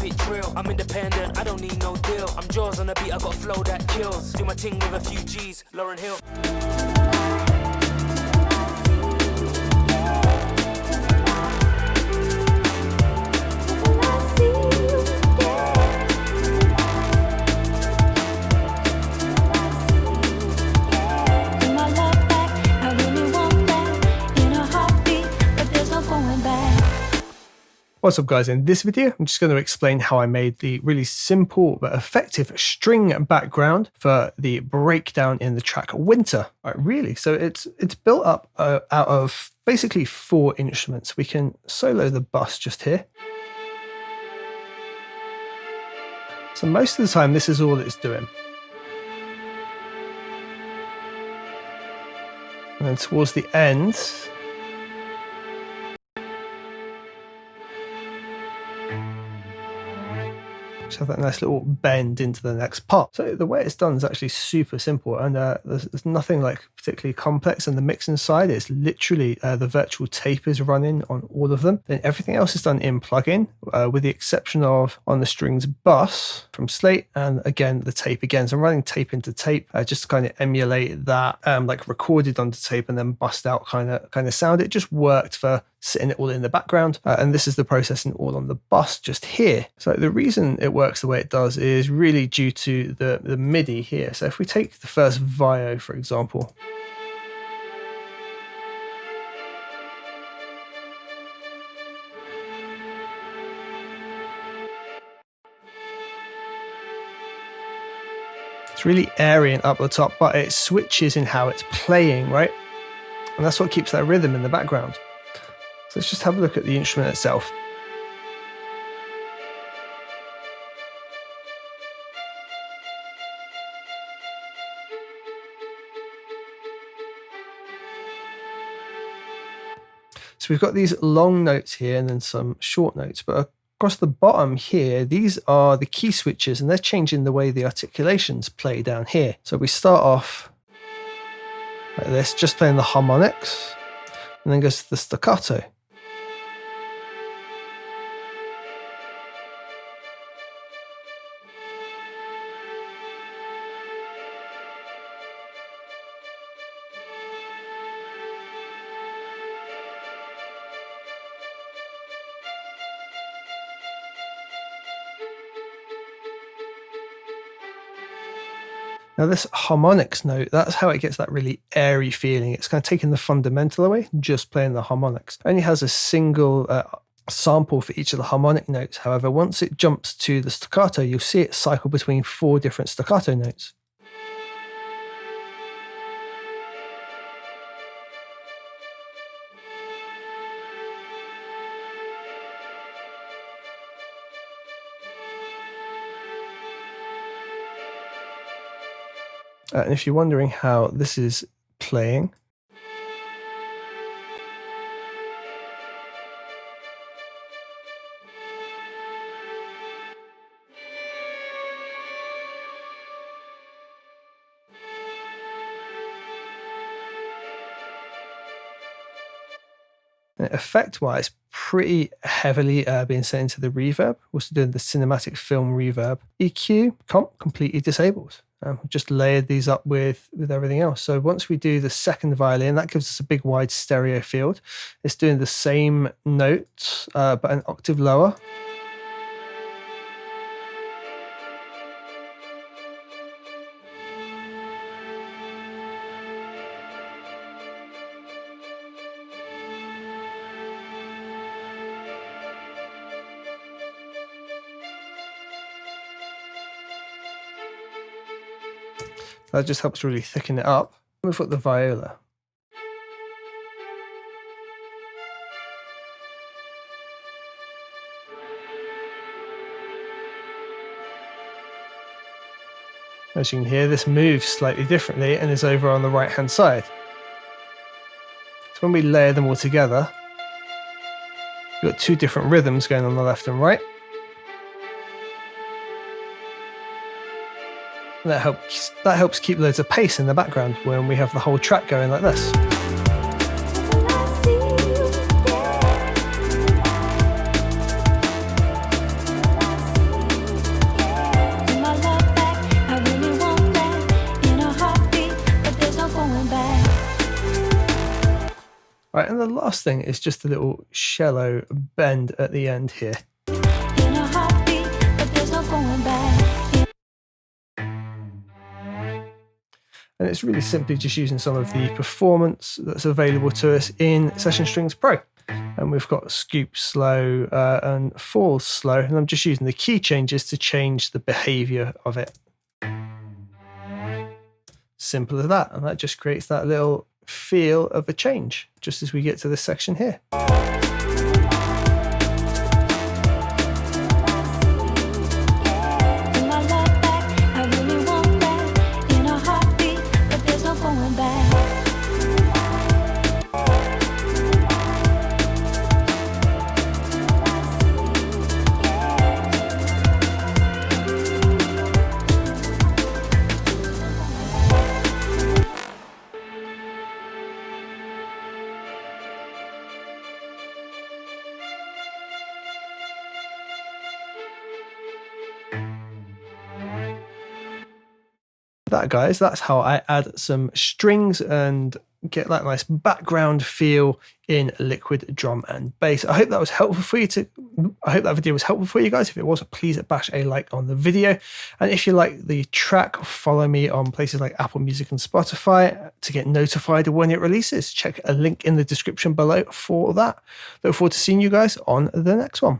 it drill. I'm independent, I don't need no deal. I'm jaws on the beat, I got flow that kills. Do my ting with a few G's, Lauryn Hill. What's up guys, in this video I'm just going to explain how I made the really simple but effective string background for the breakdown in the track Winter. Really, so it's built up out of basically 4 instruments. We can solo the bass just here. So most of the time this is all it's doing. And then towards the end, just have that nice little bend into the next part. So the way it's done is actually super simple, and there's nothing like particularly complex. And the mixing side is literally the virtual tape is running on all of them. Then everything else is done in plugin, with the exception of on the strings bus from Slate, and again the tape again. So I'm running tape into tape just to kind of emulate that like recorded onto tape and then bust out kind of sound. It just worked for sitting it all in the background, and this is the processing all on the bus just here. So the reason it works the way it does is really due to the MIDI here. So if we take the first VAIO for example, it's really airy and up the top, but it switches in how it's playing, right? And that's what keeps that rhythm in the background. So let's just have a look at the instrument itself. So we've got these long notes here and then some short notes, but across the bottom here, these are the key switches, and they're changing the way the articulations play down here. So we start off like this, just playing the harmonics, and then goes to the staccato. Now this harmonics note, that's how it gets that really airy feeling. It's kind of taking the fundamental away, just playing the harmonics. It only has a single sample for each of the harmonic notes. However, once it jumps to the staccato, you'll see it cycle between 4 different staccato notes. And if you're wondering how this is playing, effect-wise, pretty heavily being sent into the reverb. Also doing the cinematic film reverb. EQ, comp, completely disabled. Just layered these up with everything else. So once we do the second violin, that gives us a big wide stereo field. It's doing the same note, but an octave lower. That just helps really thicken it up. We've got the viola. As you can hear, this moves slightly differently and is over on the right hand side. So when we layer them all together, you've got 2 different rhythms going on the left and right. And that helps keep loads of pace in the background when we have the whole track going like this. Right, and the last thing is just a little shallow bend at the end here. In a heartbeat, but there's no going back. And it's really simply just using some of the performance that's available to us in Session Strings Pro. And we've got scoop slow and fall slow, and I'm just using the key changes to change the behavior of it. Simple as that, and that just creates that little feel of a change just as we get to this section here. That, guys, that's how I add some strings and get that nice background feel in Liquid Drum and Bass. I hope that was helpful for you. I hope that video was helpful for you guys. If it was, please bash a like on the video. And if you like the track, follow me on places like Apple Music and Spotify to get notified when it releases. Check a link in the description below for that. Look forward to seeing you guys on the next one.